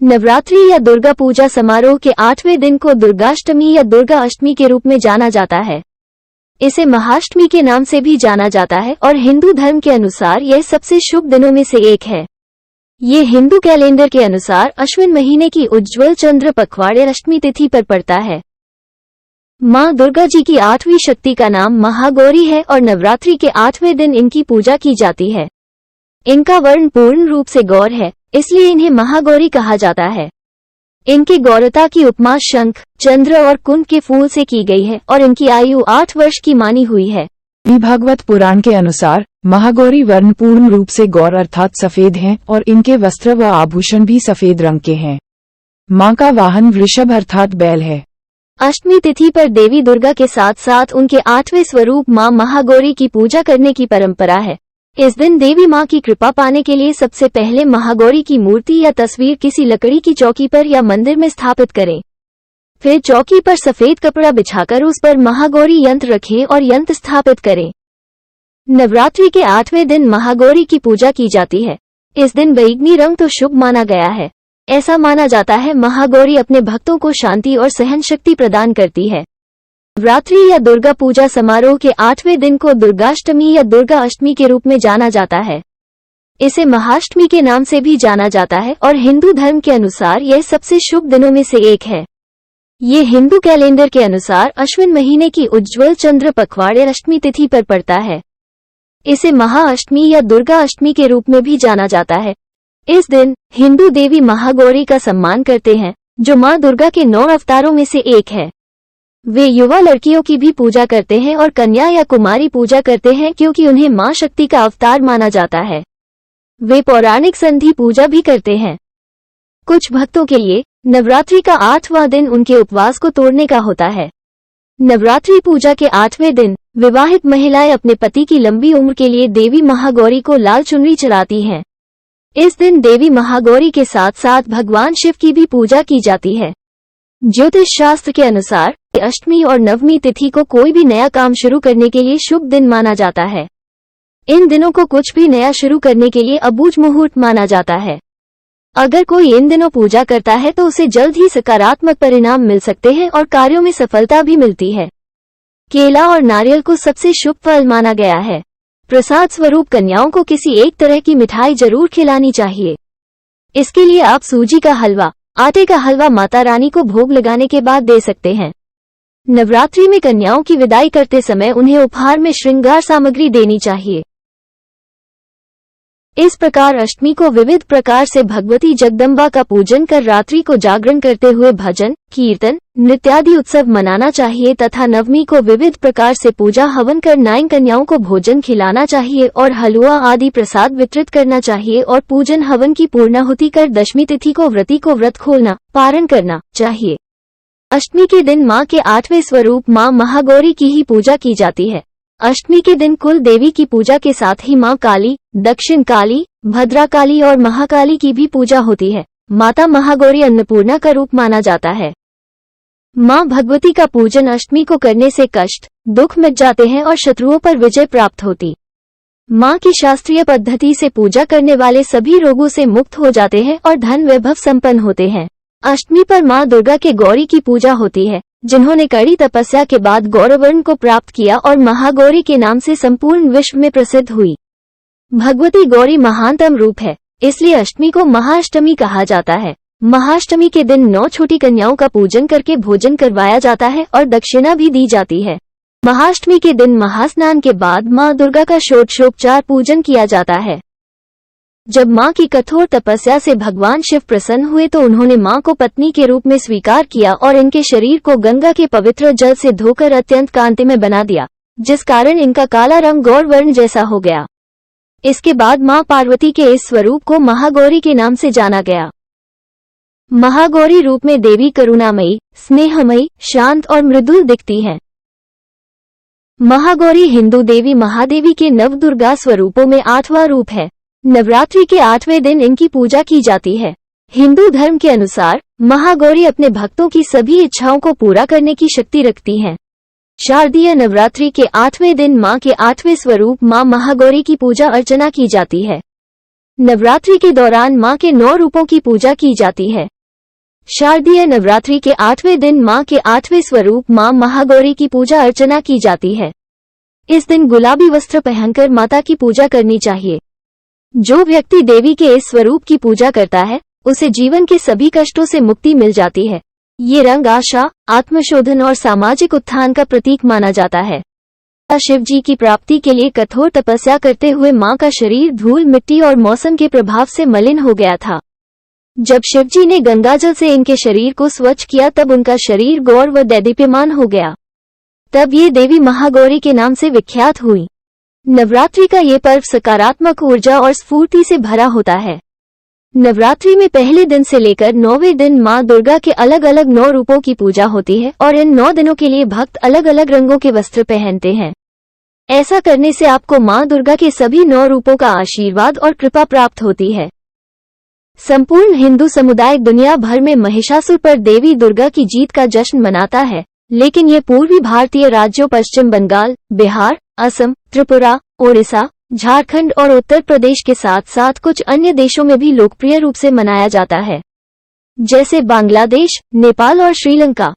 नवरात्रि या दुर्गा पूजा समारोह के 8वें दिन को दुर्गाष्टमी या दुर्गा अष्टमी के रूप में जाना जाता है। इसे महाअष्टमी के नाम से भी जाना जाता है और हिंदू धर्म के अनुसार यह सबसे शुभ दिनों में से एक है। ये हिंदू कैलेंडर के अनुसार अश्विन महीने की उज्ज्वल चंद्र पखवाड़े अष्टमी तिथि पर पड़ता है। माँ दुर्गा जी की 8वीं शक्ति का नाम महागौरी है और नवरात्रि के 8वें दिन इनकी पूजा की जाती है। इनका वर्ण पूर्ण रूप से गौर है, इसलिए इन्हें महागौरी कहा जाता है। इनकी गौरता की उपमा शंख, चंद्र और कुंद के फूल से की गई है और इनकी आयु 8 वर्ष की मानी हुई है। भागवत पुराण के अनुसार महागौरी वर्ण पूर्ण रूप से गौर अर्थात सफेद हैं और इनके वस्त्र व आभूषण भी सफेद रंग के हैं। मां का वाहन वृषभ अर्थात बैल है। अष्टमी तिथि पर देवी दुर्गा के साथ साथ उनके 8वें स्वरूप मां महागौरी की पूजा करने की परंपरा है। इस दिन देवी मां की कृपा पाने के लिए सबसे पहले महागौरी की मूर्ति या तस्वीर किसी लकड़ी की चौकी पर या मंदिर में स्थापित करें। फिर चौकी पर सफेद कपड़ा बिछाकर उस पर महागौरी यंत्र रखें और यंत्र स्थापित करें। नवरात्रि के 8वें दिन महागौरी की पूजा की जाती है। इस दिन बैंगनी रंग तो शुभ माना गया है। ऐसा माना जाता है महागौरी अपने भक्तों को शांति और सहन शक्ति प्रदान करती है। नवरात्रि या दुर्गा पूजा समारोह के 8वें दिन को दुर्गाष्टमी या दुर्गा अष्टमी के रूप में जाना जाता है। इसे महाअष्टमी के नाम से भी जाना जाता है और हिंदू धर्म के अनुसार यह सबसे शुभ दिनों में से एक है। ये हिंदू कैलेंडर के अनुसार अश्विन महीने की उज्ज्वल चंद्र पखवाड़े अष्टमी तिथि पर पड़ता है। इसे महाअष्टमी या दुर्गा अष्टमी के रूप में भी जाना जाता है। इस दिन हिंदू देवी महागौरी का सम्मान करते हैं, जो मां दुर्गा के 9 अवतारों में से एक है। वे युवा लड़कियों की भी पूजा करते हैं और कन्या या कुमारी पूजा करते हैं क्योंकि उन्हें मां शक्ति का अवतार माना जाता है। वे पौराणिक संधि पूजा भी करते हैं। कुछ भक्तों के लिए नवरात्रि का 8वां दिन उनके उपवास को तोड़ने का होता है। नवरात्रि पूजा के 8वें दिन विवाहित महिलाएं अपने पति की लंबी उम्र के लिए देवी महागौरी को लाल चुनरी चढ़ाती हैं। इस दिन देवी महागौरी के साथ साथ भगवान शिव की भी पूजा की जाती है। ज्योतिष शास्त्र के अनुसार अष्टमी और नवमी तिथि को कोई भी नया काम शुरू करने के लिए शुभ दिन माना जाता है। इन दिनों को कुछ भी नया शुरू करने के लिए अबूझ मुहूर्त माना जाता है। अगर कोई इन दिनों पूजा करता है तो उसे जल्द ही सकारात्मक परिणाम मिल सकते हैं और कार्यों में सफलता भी मिलती है। केला और नारियल को सबसे शुभ फल माना गया है। प्रसाद स्वरूप कन्याओं को किसी एक तरह की मिठाई जरूर खिलानी चाहिए। इसके लिए आप सूजी का हलवा, आटे का हलवा माता रानी को भोग लगाने के बाद दे सकते हैं। नवरात्रि में कन्याओं की विदाई करते समय उन्हें उपहार में श्रृंगार सामग्री देनी चाहिए। इस प्रकार अष्टमी को विविध प्रकार से भगवती जगदम्बा का पूजन कर रात्रि को जागरण करते हुए भजन, कीर्तन, नृत्यादि उत्सव मनाना चाहिए तथा नवमी को विविध प्रकार से पूजा हवन कर 9 कन्याओं को भोजन खिलाना चाहिए और हलवा आदि प्रसाद वितरित करना चाहिए और पूजन हवन की पूर्णाहुति कर दशमी तिथि को व्रती को व्रत खोलना, पारण करना चाहिए। अष्टमी के दिन मां के 8वें स्वरूप मां महागौरी की ही पूजा की जाती है। अष्टमी के दिन कुल देवी की पूजा के साथ ही मां काली, दक्षिण काली, भद्रा काली और महाकाली की भी पूजा होती है। माता महागौरी अन्नपूर्णा का रूप माना जाता है। मां भगवती का पूजन अष्टमी को करने से कष्ट, दुख मिट जाते हैं और शत्रुओं पर विजय प्राप्त होती। मां की शास्त्रीय पद्धति से पूजा करने वाले सभी रोगों से मुक्त हो जाते हैं और धन वैभव संपन्न होते हैं। अष्टमी पर मां दुर्गा के गौरी की पूजा होती है, जिन्होंने कड़ी तपस्या के बाद गौरवर्ण को प्राप्त किया और महागौरी के नाम से संपूर्ण विश्व में प्रसिद्ध हुई। भगवती गौरी महानतम रूप है, इसलिए अष्टमी को महाअष्टमी कहा जाता है। महाअष्टमी के दिन 9 छोटी कन्याओं का पूजन करके भोजन करवाया जाता है और दक्षिणा भी दी जाती है। महाअष्टमी के दिन महास्नान के बाद मां दुर्गा का षोडशोपचार पूजन किया जाता है। जब मां की कठोर तपस्या से भगवान शिव प्रसन्न हुए तो उन्होंने मां को पत्नी के रूप में स्वीकार किया और इनके शरीर को गंगा के पवित्र जल से धोकर अत्यंत कांतिमय बना दिया, जिस कारण इनका काला रंग गौर वर्ण जैसा हो गया। इसके बाद मां पार्वती के इस स्वरूप को महागौरी के नाम से जाना गया। महागौरी रूप में देवी करुणामयी, स्नेहमयी, शांत और मृदुल दिखती है। महागौरी हिंदू देवी महादेवी के नवदुर्गा स्वरूपों में 8वां रूप है। नवरात्रि के 8वें दिन इनकी पूजा की जाती है। हिंदू धर्म के अनुसार महागौरी अपने भक्तों की सभी इच्छाओं को पूरा करने की शक्ति रखती हैं। शारदीय नवरात्रि के 8वें दिन मां के 8वें स्वरूप मां महागौरी की पूजा अर्चना की जाती है। नवरात्रि के दौरान मां के 9 रूपों की पूजा की जाती है। शारदीय नवरात्रि के 8वें दिन मां के 8वें स्वरूप मां महागौरी की पूजा अर्चना की जाती है। इस दिन गुलाबी वस्त्र पहनकर माता की पूजा करनी चाहिए। जो व्यक्ति देवी के इस स्वरूप की पूजा करता है उसे जीवन के सभी कष्टों से मुक्ति मिल जाती है। ये रंग आशा, आत्मशोधन और सामाजिक उत्थान का प्रतीक माना जाता है। शिव जी की प्राप्ति के लिए कठोर तपस्या करते हुए मां का शरीर धूल मिट्टी और मौसम के प्रभाव से मलिन हो गया था। जब शिव जी ने गंगाजल से इनके शरीर को स्वच्छ किया तब उनका शरीर गौर व दैदीप्यमान हो गया। तब ये देवी महागौरी के नाम से विख्यात हुई। नवरात्रि का ये पर्व सकारात्मक ऊर्जा और स्फूर्ति से भरा होता है। नवरात्रि में पहले दिन से लेकर 9वें दिन मां दुर्गा के अलग अलग 9 रूपों की पूजा होती है और इन 9 दिनों के लिए भक्त अलग अलग रंगों के वस्त्र पहनते हैं। ऐसा करने से आपको मां दुर्गा के सभी 9 रूपों का आशीर्वाद और कृपा प्राप्त होती है। संपूर्ण हिंदू समुदाय दुनिया भर में महिषासुर पर देवी दुर्गा की जीत का जश्न मनाता है, लेकिन ये पूर्वी भारतीय राज्यों पश्चिम बंगाल, बिहार, असम, त्रिपुरा, ओडिशा, झारखंड और उत्तर प्रदेश के साथ साथ कुछ अन्य देशों में भी लोकप्रिय रूप से मनाया जाता है, जैसे बांग्लादेश, नेपाल और श्रीलंका।